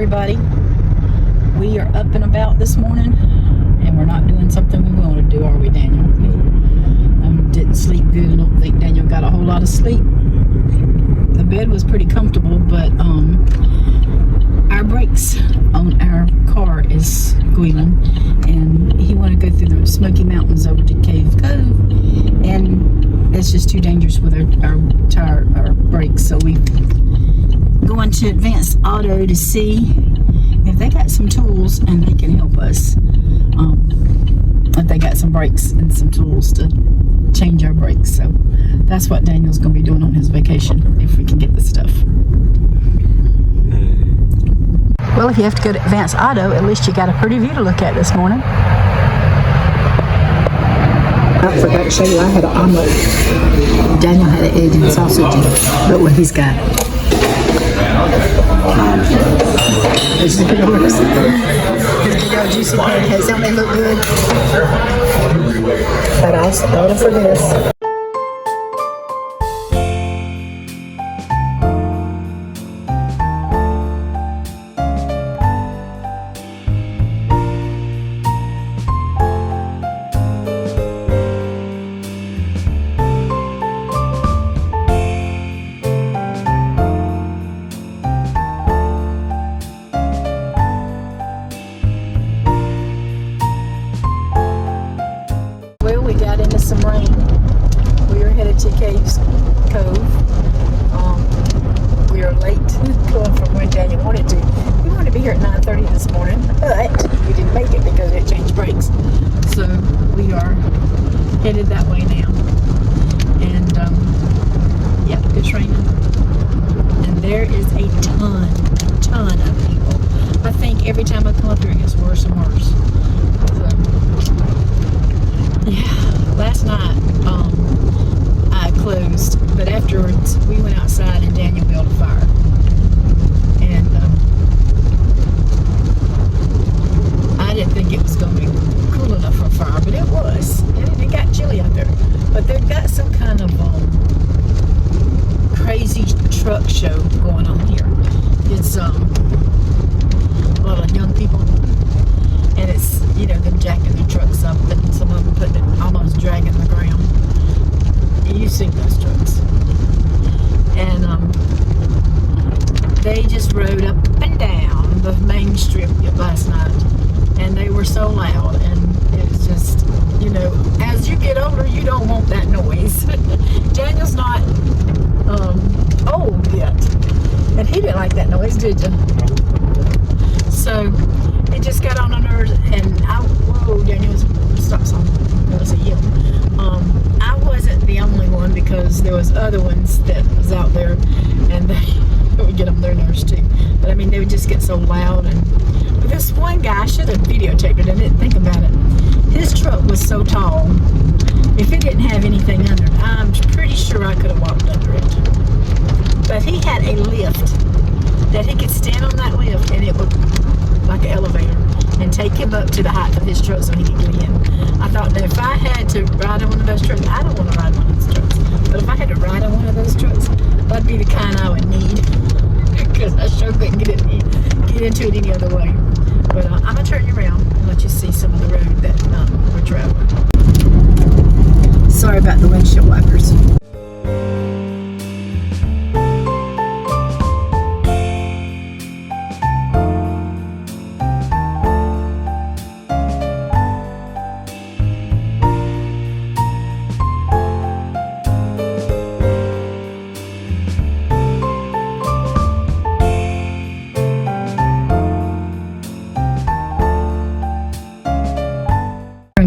everybody. We are up and about this morning, and we're not doing something we want to do, are we, Daniel? Didn't sleep good. I don't think Daniel got a whole lot of sleep. The bed was pretty comfortable, but our brakes on our car is squealing, and he wanted to go through the Smoky Mountains over to Cades Cove, and it's just too dangerous with our brakes. So we going to Advanced Auto to see if they got some tools and they can help us. If they got some brakes and some tools to change our brakes. So that's what Daniel's going to be doing on his vacation, if we can get the stuff. Well, if you have to go to Advanced Auto, at least you got a pretty view to look at this morning. I forgot to show you, I had an omelet. Daniel had an egg and sausage, but what he's got. There's the big old juicy pancakes. Don't they look good? But I'll start them for this. We got into some rain. We were headed to Cades Cove. We are late going from where Daniel wanted to. We wanted to be here at 9:30 this morning, but we didn't make it because it changed brakes. So we are headed that way now. And yeah, it's raining. And there is a ton of people. I think every time I come up here it gets worse and worse. Yeah, last night I closed, but afterwards we went outside and Daniel built a fire. And I didn't think it was going to be cool enough for a fire, but it was. And it got chilly out there. But they've got some kind of crazy truck show going on here. It's a lot of young people. And it's, you know, them jacking their trucks up, and some of them putting it almost dragging the ground. You've seen those trucks. And they just rode up and down the main strip last night. And they were so loud. And it was just, you know, as you get older, you don't want that noise. Daniel's not old yet. And he didn't like that noise, did you? So it just got on my nerves, and whoa, Daniel, stop sign. That was a yell. I wasn't the only one, because there was other ones that was out there, and they would get on their nerves too. But I mean, they would just get so loud. And but this one guy, I should have videotaped it. I didn't think about it. His truck was so tall. If it didn't have anything under it, I'm pretty sure I could have walked under it. But he had a lift that he could stand on that lift, and it would, like an elevator, and take him up to the height of his truck so he could get in. I thought that if I had to ride on one of those trucks, I don't want to ride one of those trucks, but if I had to ride on one of those trucks, that'd be the kind I would need, because I sure couldn't get into it any other way. But I'm going to turn you around and let you see some of the road that we're traveling. Sorry about the windshield wipers.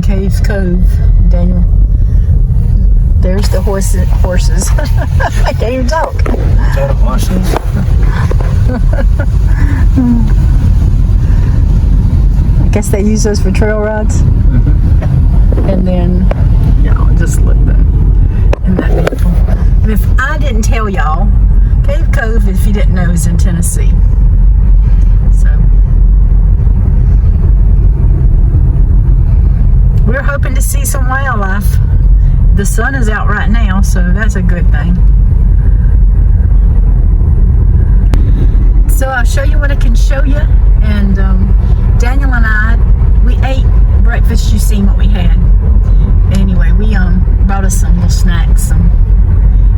Cades Cove, Daniel. There's the horses. I can't even talk. Horses. I guess they use those for trail rides. And then, just look at that. Isn't that beautiful? And if I didn't tell y'all, Cades Cove, if you didn't know, is in Tennessee. So we're hoping to see some wildlife. The sun is out right now, so that's a good thing. So I'll show you what I can show you. And Daniel and I, we ate breakfast. You seen what we had. Anyway, we brought us some little snacks, some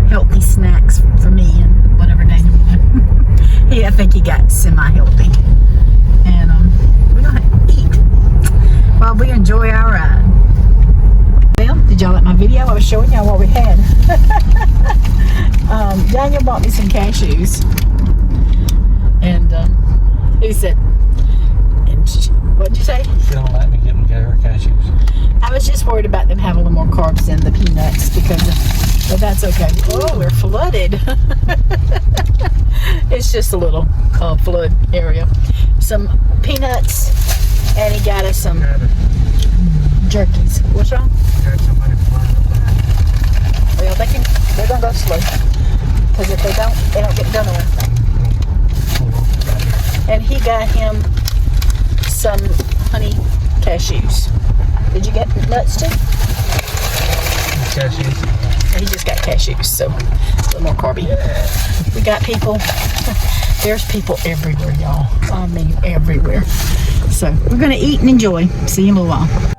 healthy snacks for me and whatever Daniel wanted. I think he got semi-healthy. And we're gonna eat while we enjoy our ride. Well, did y'all like my video? I was showing y'all what we had. Daniel bought me some cashews. And he said, what'd you say? She don't let me get them cashews. I was just worried about them having a little more carbs than the peanuts but that's okay. Oh, we're flooded. It's just a little flood area. Some peanuts, and he got us some jerkies. What's wrong? Well, they're gonna go slow. Because if they don't get done with. And he got him some honey cashews. Did you get nuts too? Cashews. He just got cashews, so a little more carby. We got people. There's people everywhere, y'all. I mean, everywhere. So we're gonna eat and enjoy. See you in a little while.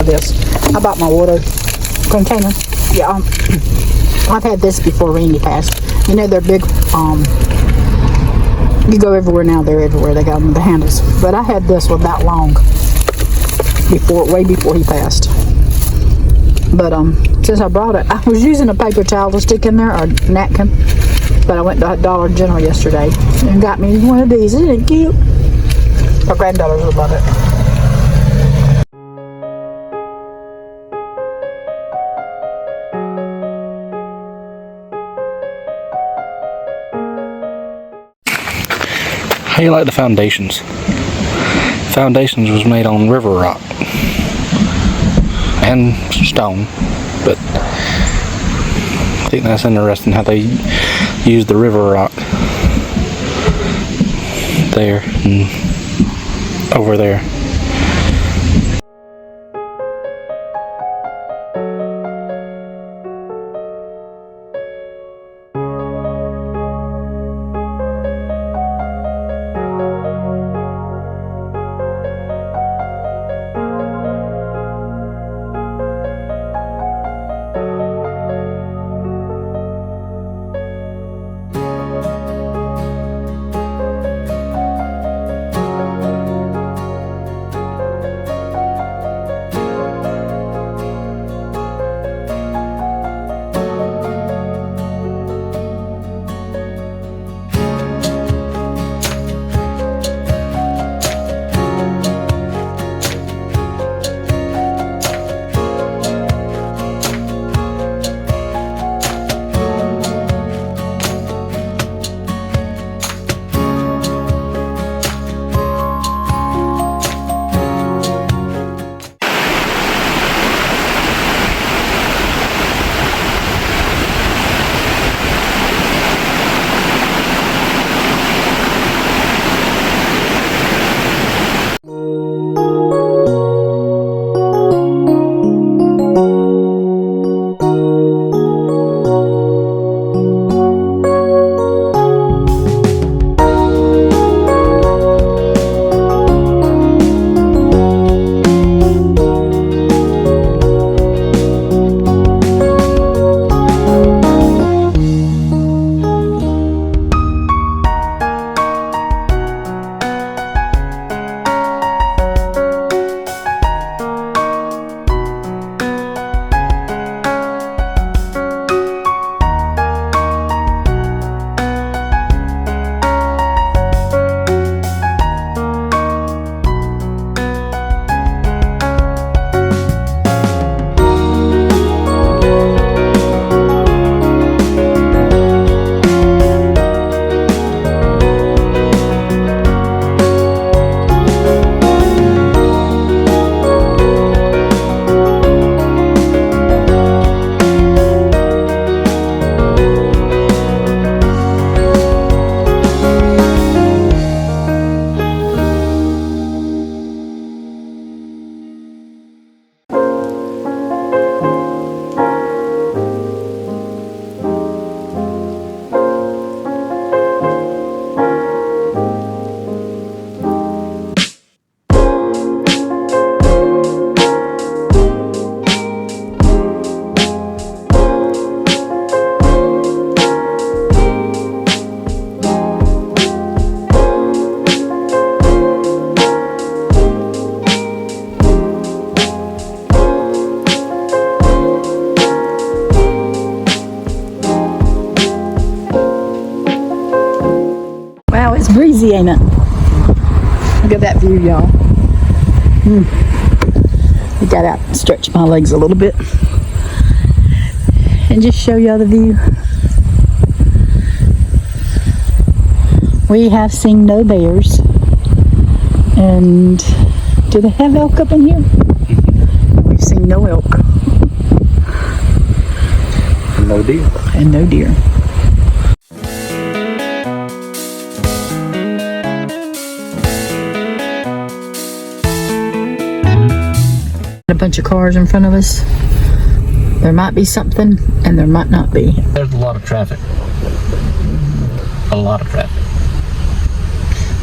This. I bought my water container. Yeah, I've had this before Randy passed. You know they're big. You go everywhere now. They're everywhere. They got them with the handles. But I had this one that long way before he passed. But since I brought it, I was using a paper towel to stick in there or napkin. But I went to Dollar General yesterday and got me one of these. Isn't it cute? My granddaughters would love it. How you like the foundations? Foundations was made on river rock and stone, but I think that's interesting how they use the river rock there and over there. ain't it? Look at that view, y'all. I got out and stretched my legs a little bit and just show y'all the view. We have seen no bears. And do they have elk up in here? We've seen no elk. No deer. And no deer. A bunch of cars in front of us. There might be something and there might not be. There's a lot of traffic. A lot of traffic.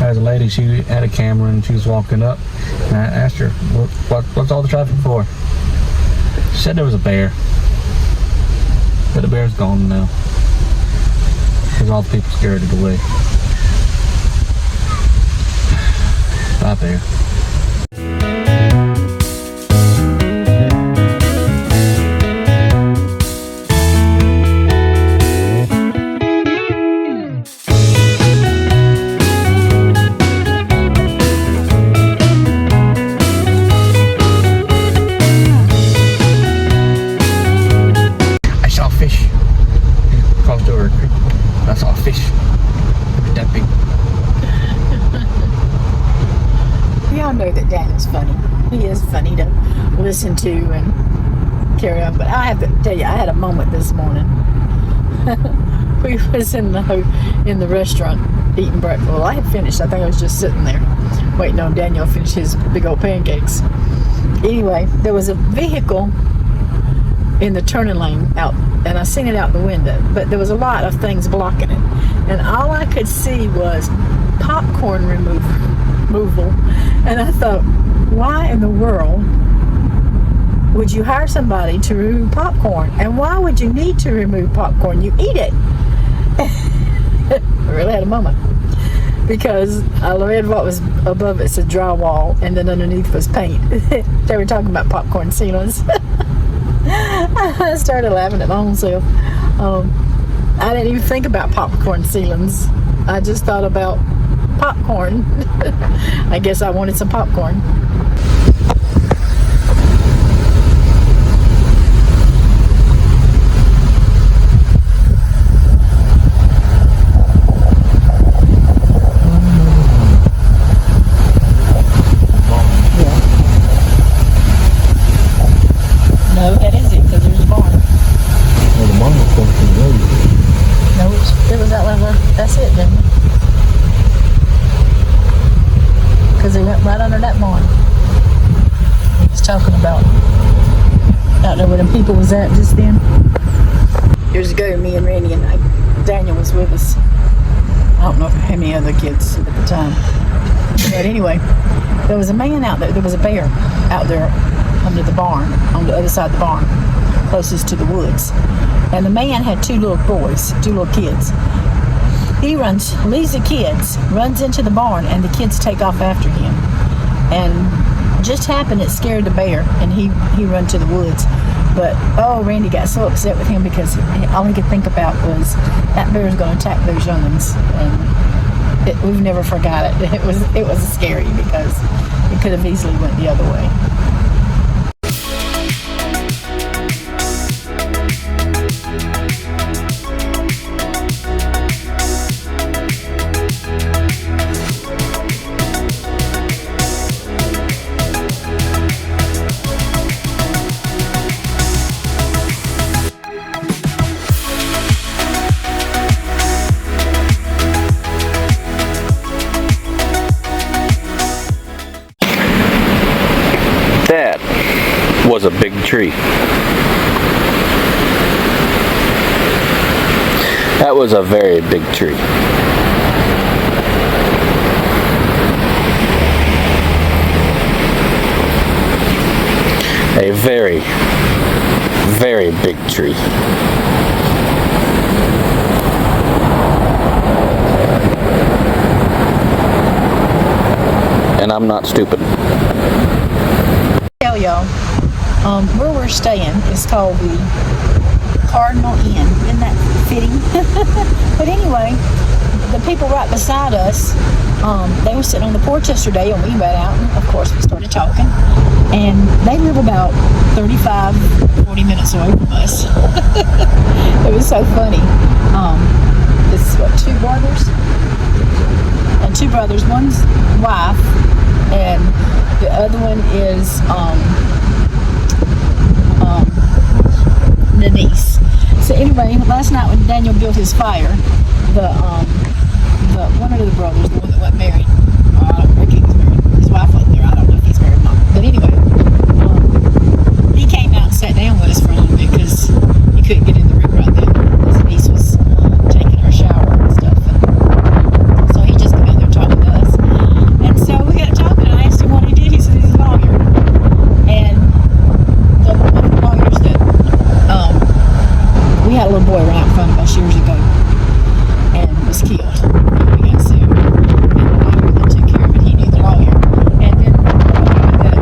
There's a lady, she had a camera and she was walking up, and I asked her, what's all the traffic for? She said there was a bear, but the bear's gone now because all the people scared it away. Bye, bear. Y'all know that Daniel's funny. He is funny to listen to and carry on. But I have to tell you, I had a moment this morning. We was in the restaurant eating breakfast. Well, I had finished. I think I was just sitting there waiting on Daniel to finish his big old pancakes. Anyway, there was a vehicle in the turning lane out, and I seen it out the window, but there was a lot of things blocking it, and all I could see was popcorn removal, and I thought, why in the world would you hire somebody to remove popcorn, and why would you need to remove popcorn? You eat it. I really had a moment, because I read what was above it said drywall, and then underneath was paint. They were talking about popcorn ceilings. I started laughing at my own self. I didn't even think about popcorn ceilings. I just thought about popcorn. I guess I wanted some popcorn. No, that isn't, because there's a barn. Well, the barn was going from the road. No, it was that level. That's it, didn't it? Because it went right under that barn. He's talking about out there where the people was at just then. Years ago, me and Randy and Daniel was with us. I don't know how many other kids at the time. But anyway, there was a man out there. There was a bear out there under the barn, on the other side of the barn, closest to the woods. And the man had two little boys, two little kids. He leaves the kids, runs into the barn, and the kids take off after him. And just happened, it scared the bear, and he ran to the woods. But, oh, Randy got so upset with him because all he could think about was that bear's going to attack those young'uns. And we've never forgot it. It was scary because it could have easily went the other way. That was a big tree. That was a very big tree. A very, very big tree. And I'm not stupid. Tell y'all, where we're staying is called the Cardinal Inn. Isn't that fitting? But anyway, the people right beside us, they were sitting on the porch yesterday, and we went out, and of course we started talking. And they live about 35, 40 minutes away from us. It was so funny. It's what, two brothers? And two brothers. One's wife, and the other one is the niece. So anyway, last night when Daniel built his fire, the one of the brothers, the one that wasn't married, I don't think he was married. His wife wasn't there. I don't know if he's married or not. But anyway, he came out and sat down with us for a little bit because he couldn't get in the room right then. His niece was taking her shower and stuff, and so he just came out there talking to us. And so we got talking, and I asked him what he did. He said he's a lawyer, and one of the lawyers that we had a little boy run out in front of us years ago and was killed. We got sued. And the lawyer that took care of it, he knew the lawyer. And then the lawyer that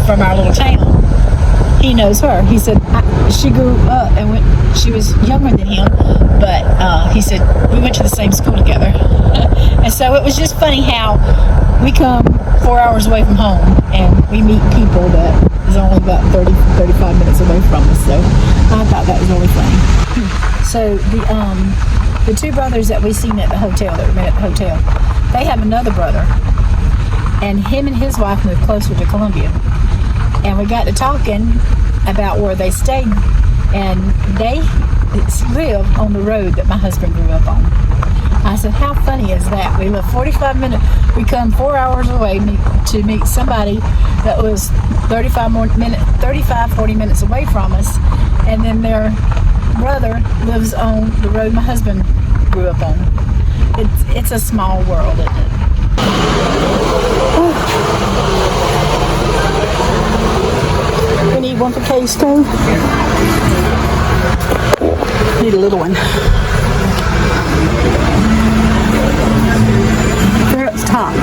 from our little town, he knows her. He said she grew up and she was younger than him, but he said we went to the same school together. And so it was just funny how we come 4 hours away from home and we meet people that is only about 30, 35 minutes away from us. So I thought that was really funny. So the two brothers that we seen at the hotel, that we met at the hotel, they have another brother, and him and his wife moved closer to Columbia. And we got to talking about where they stayed, and they live on the road that my husband grew up on. I said, how funny is that? We live 45 minutes, we come 4 hours away to meet somebody that was 35, 40 minutes away from us, and then their brother lives on the road my husband grew up on. It's a small world, isn't it? We need one for Cades Cove. Need a little one. They're at the top.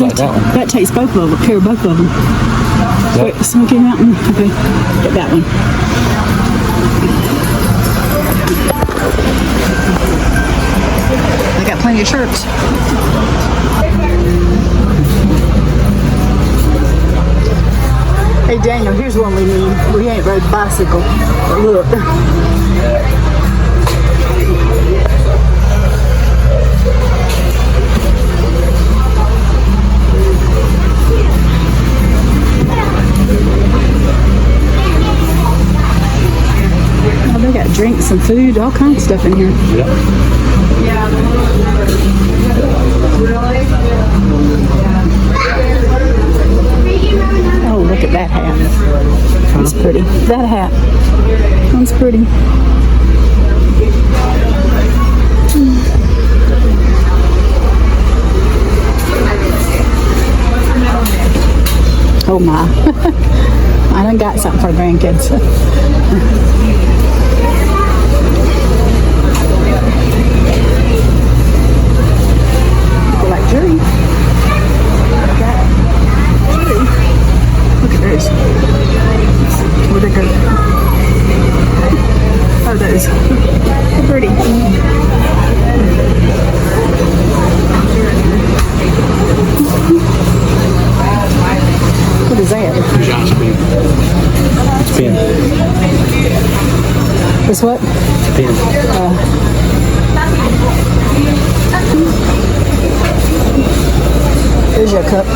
Like that one. That takes both of them, pair of both of them. Wait, Smoky Mountain? Okay, get that one. I got plenty of shirts. Hey Daniel, here's one we need. We ain't rode bicycle, but look. Oh, they got drinks and food, all kinds of stuff in here. Yep. Oh, look at that hat. That's pretty. That hat. That's pretty. Oh my. I done got something for grandkids. People like Jury. Look at those. Where they go? Oh, those. They're pretty. What is that? It's pen. This what? Pen. There's your cup.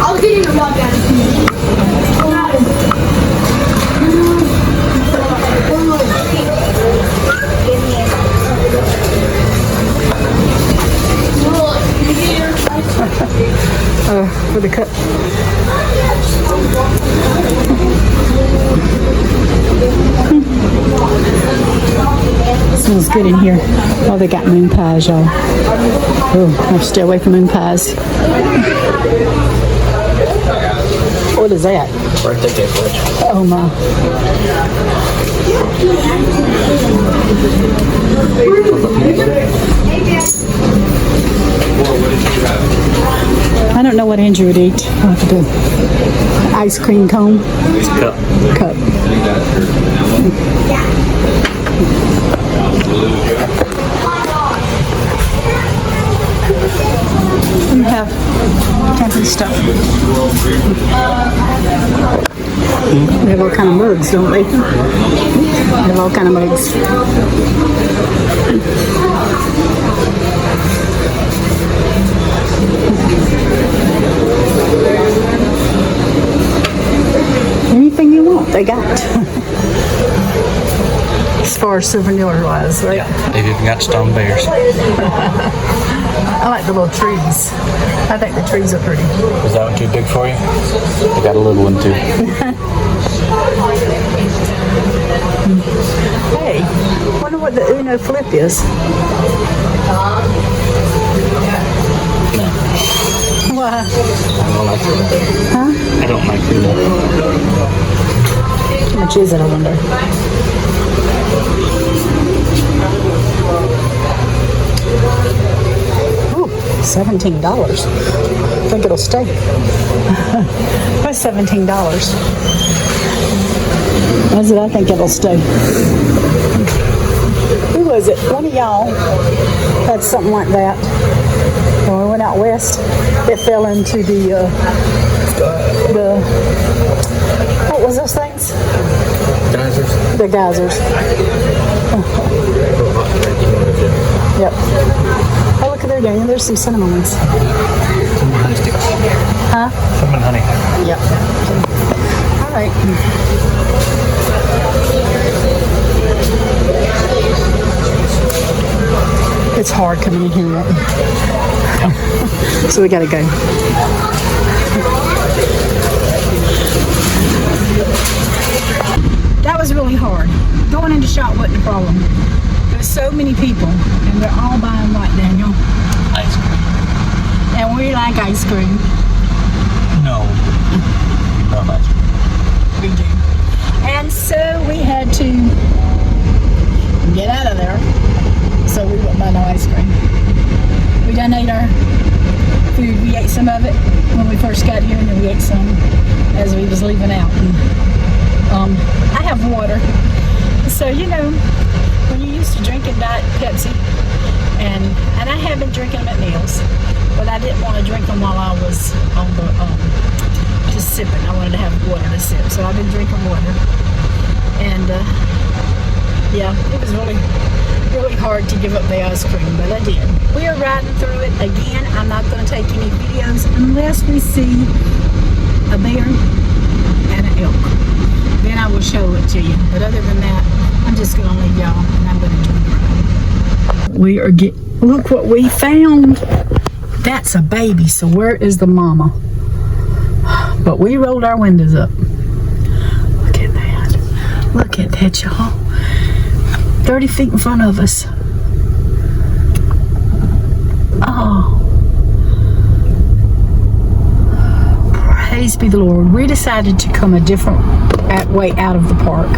I'll get you the log down. For the cup. Smells good in here. Oh, they got moon pies, y'all. Oh, I have to stay away from moon pies. What is that? Birthday cake fudge. Oh my. I don't know what Andrew would eat. I'll have to do ice cream cone. Cup. We have camping stuff. We have all kind of mugs, don't we? We have all kind of mugs. Anything you want, they got. As far as souvenir wise, right? Yeah, they've even got stone bears. I like the little trees. I think the trees are pretty. Is that one too big for you? They got a little one too. Hey, wonder what the Uno flip is. Why? I don't like Uno. Huh? I don't like Uno. How much is it, I wonder? Ooh, $17. I think it'll stay. What's $17? That's it, I think it'll stay. Who was it? One of y'all had something like that. When we went out west, it fell into the what was those things? Geysers? The geysers. Yep. Oh, look at there, Daniel. There's some cinnamon ones. Cinnamon honey sticks. Huh? Cinnamon honey. Yep. All right. It's hard coming in here. Right? So we gotta go. That was really hard. Going into shop wasn't a problem. There's so many people, and they're all buying what, Daniel? Ice cream. And we like ice cream. No. We love ice cream. We do. And so we had to get out of there. So we wouldn't buy no ice cream. We done ate our food. We ate some of it when we first got here, and then we ate some as we was leaving out. And, I have water. So, you know, when you're used to drinking Diet Pepsi, and I have been drinking them at meals, but I didn't want to drink them while I was on the, just sipping. I wanted to have water to sip. So I've been drinking water. And, yeah, it was really hard to give up the ice cream, but I did. We are riding through it again. I'm not going to take any videos unless we see a bear and an elk. Then I will show it to you. But other than that, I'm just going to leave y'all, and I'm going to do it. We are look what we found. That's a baby, so where is the mama? But we rolled our windows up. Look at that. Look at that, y'all. 30 feet in front of us. Oh. Praise be the Lord. We decided to come a different way out of the park.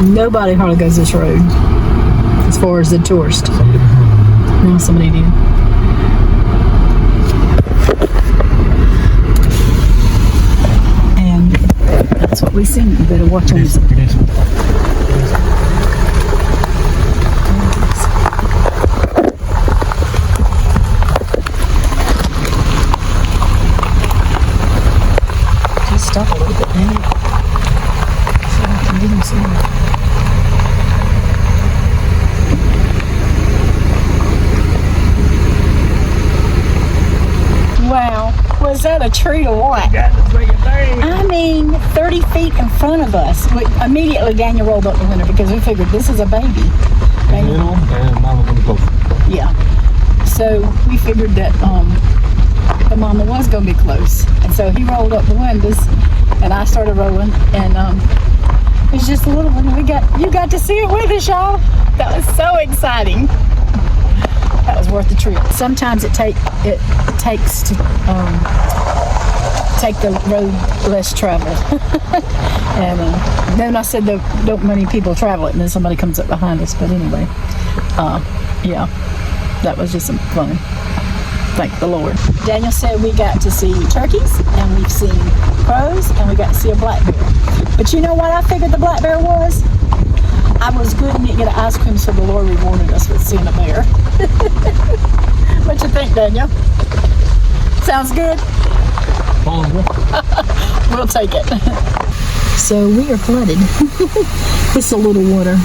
Nobody hardly goes this road as far as the tourist. No, somebody did. And that's what we seen. You better watch on this. Stop a little bit, man. So I can get him some. Wow, was that a treat or what? I mean, 30 feet in front of us. Immediately, Daniel rolled up the window because we figured this is a baby. And mama gonna go. Yeah. So we figured that the mama was gonna be close, and so he rolled up the windows, and I started rolling, and it's just a little one. You got to see it with us, y'all. That was so exciting. That was worth the trip. Sometimes it takes to take the road less traveled. And then I said, don't many people travel it, and then somebody comes up behind us. But anyway, yeah, that was just some fun. Thank the Lord. Daniel said we got to see turkeys, and we've seen crows, and we got to see a black bear. But you know what I figured the black bear was? I was good and didn't get an ice cream, so the Lord rewarded us with seeing a bear. What you think, Daniel? Sounds good? We'll take it. So we are flooded. It's a little water.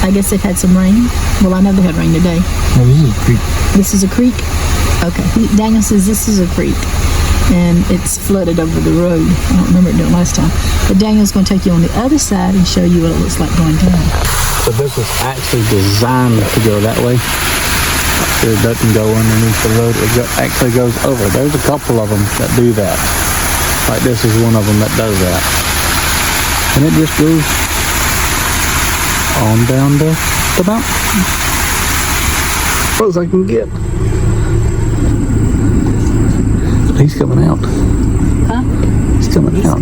I guess they've had some rain. Well, I know they had rain today. No, this is a creek. This is a creek? Okay. Daniel says this is a creek. And it's flooded over the road. I don't remember it doing last time. But Daniel's going to take you on the other side and show you what it looks like going down. So this was actually designed to go that way. It doesn't go underneath the road. It actually goes over. There's a couple of them that do that. Like this is one of them that does that. And it just goes on down the mountain. As close as I can get. He's coming out. Huh? He's coming out.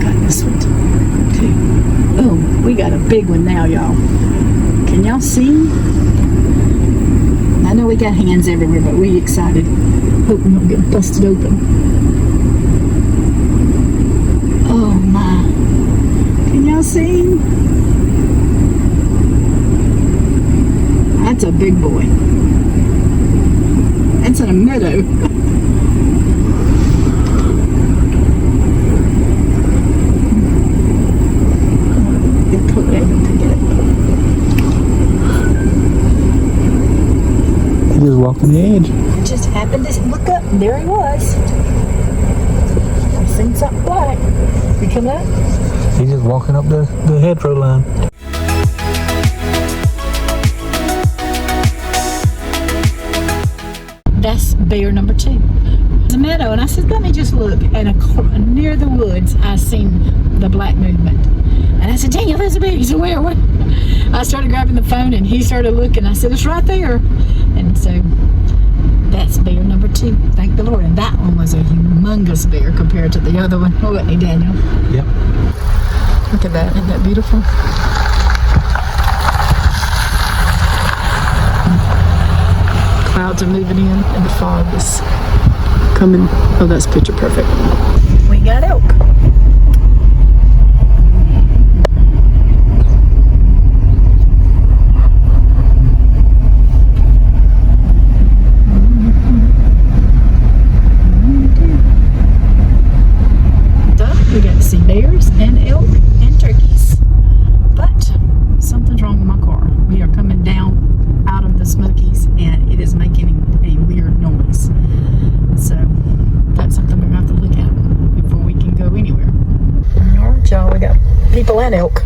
Got this one too. Oh, we got a big one now, y'all. Can y'all see? I know we got hands everywhere, but we excited. Hope we don't get busted open. Oh my. Can y'all see? That's a big boy. That's in a meadow. He was walking the edge. It just happened to look up, and there he was. I seen something black. You come up? He's just walking up the hedgerow line. That's bear number 2. There's a meadow, and I said, let me just look. And near the woods, I seen the black movement. And I said, Daniel, there's a bear. He said, where? What? I started grabbing the phone, and he started looking. I said, it's right there. And so that's bear number 2. Thank the Lord. And that one was a humongous bear compared to the other one. Oh, wasn't he, Daniel? Yep. Look at that. Isn't that beautiful? Clouds are moving in, and the fog is coming. Oh, that's picture perfect. We got elk. We got to see bears and elk and turkeys. But something's wrong with my car. We are coming down out of the Smokies, and it is making a weird noise. So that's something we're going to have to look at before we can go anywhere. Alright, y'all, we got people and elk.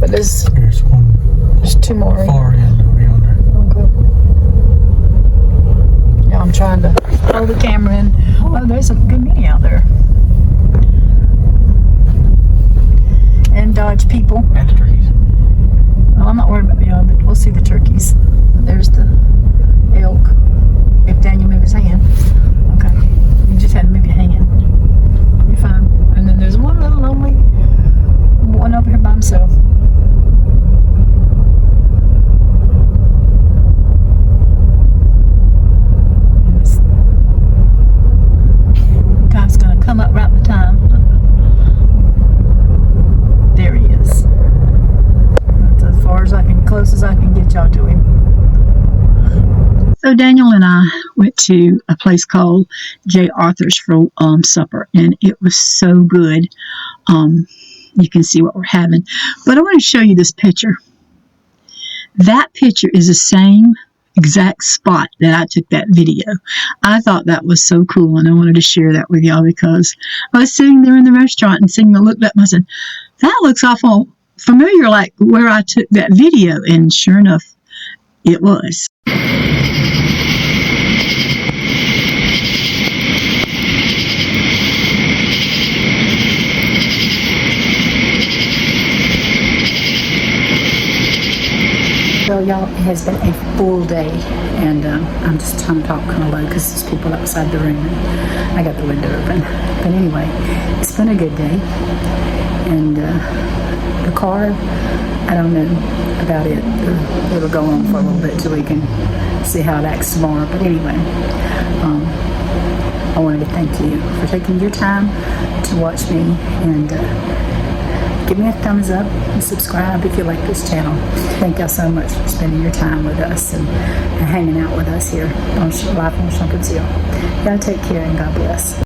But there's one. There's 2 more. Far end over yonder. Okay. Yeah, I'm trying to hold the camera in. Oh, there's a good many out there. And dodge people. And the trees. Well, I'm not worried about the other, but we'll see the turkeys. There's the elk. If Daniel moves his hand. Okay. You just had to move your hand. You're fine. And then there's one little lonely one over here by himself. And this guy's gonna come up right the time. There he is. That's as far as I can, close as I can get y'all to him. So Daniel and I went to a place called J. Arthur's for supper, and it was so good. You can see what we're having. But I want to show you this picture. That picture is the same exact spot that I took that video. I thought that was so cool, and I wanted to share that with y'all because I was sitting there in the restaurant and I looked up and I said, that looks awful familiar, like where I took that video, and sure enough, it was. Well, y'all, it has been a full day, and I'm just trying to talk kind of low because there's people outside the room, and I got the window open. But anyway, it's been a good day, and the car, I don't know about it. It'll go on for a little bit till we can see how it acts tomorrow. But anyway, I wanted to thank you for taking your time to watch me, and give me a thumbs up and subscribe if you like this channel. Thank y'all so much for spending your time with us and hanging out with us here on Life on Shumpert. Y'all take care and God bless.